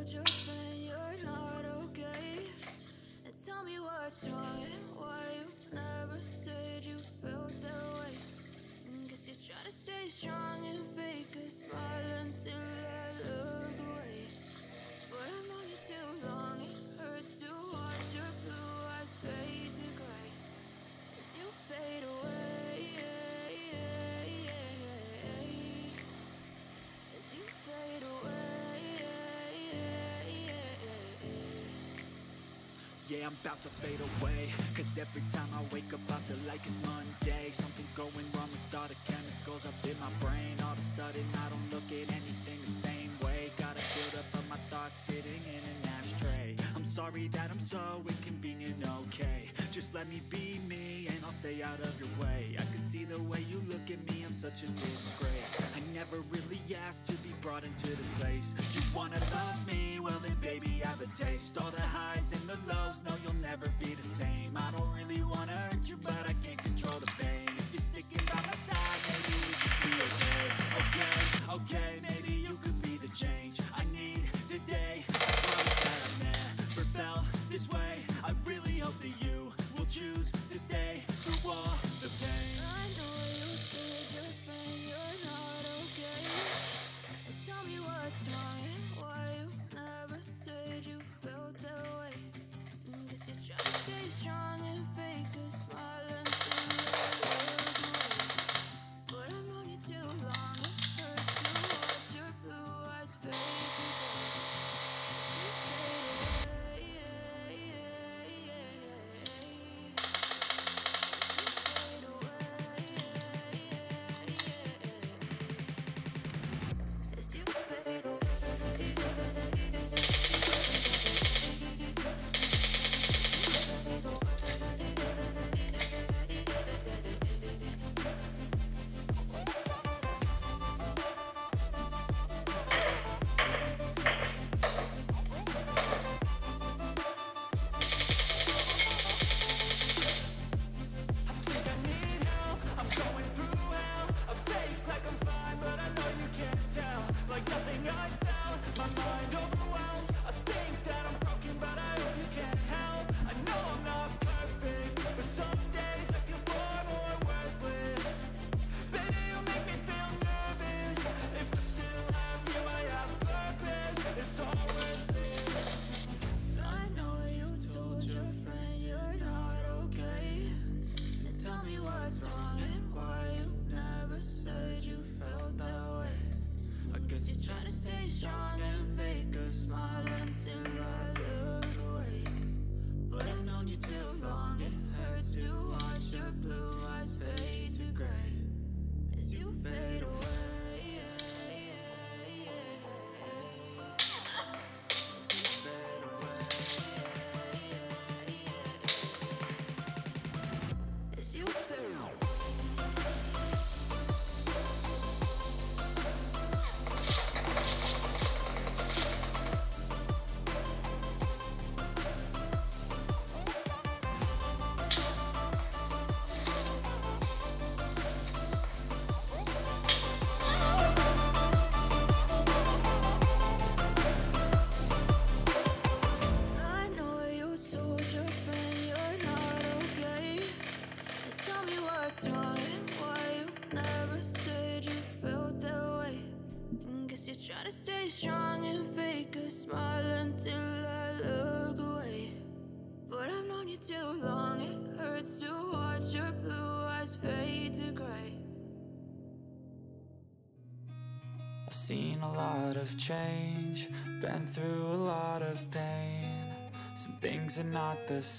told your friend you're not okay. And tell me what's wrong and why you never said you felt that way. Guess you're trying to stay strong and fake a smile until I look away. But I've known you too long, it hurts to watch your blue eyes fade to gray as you fade away, as you fade away. Yeah, I'm about to fade away, cause every time I wake up I feel like it's Monday. Something's going wrong with all the chemicals up in my brain. All of a sudden I don't look at anything the same way. Got a build up of my thoughts sitting in an ashtray. I'm sorry that I'm so inconvenient, okay. Just let me be me and I'll stay out of your way. I can see the way you look at me, I'm such a disgrace. I never really asked to be brought into this place. You wanna love me? Well then baby I have a taste. All the highs and the lows, no you'll never be the same. I don't really wanna hurt you but I can't control the pain. If you're sticking by my side, maybe we could be okay. Okay, maybe you could be the change I need today. I promise that I never felt this way. I really hope that you will choose to stay through all the pain. I know you told your friend you're not okay. And tell me what's wrong and why you never said you felt that way. Guess you're trying to stay strong and fake a smile until I look away. But I've known you too long, it hurts to watch your blue eyes fade to gray. You fade away. As you fade away. Trying to stay strong and fake a smile until I look away. But I've known you too long, it hurts to watch your blue eyes fade to gray as you fade away. As you fade away. As you fade away. Try to stay strong and fake a smile until I look away. But I've known you too long, it hurts to watch your blue eyes fade to gray. I've seen a lot of change, been through a lot of pain. Some things are not the same.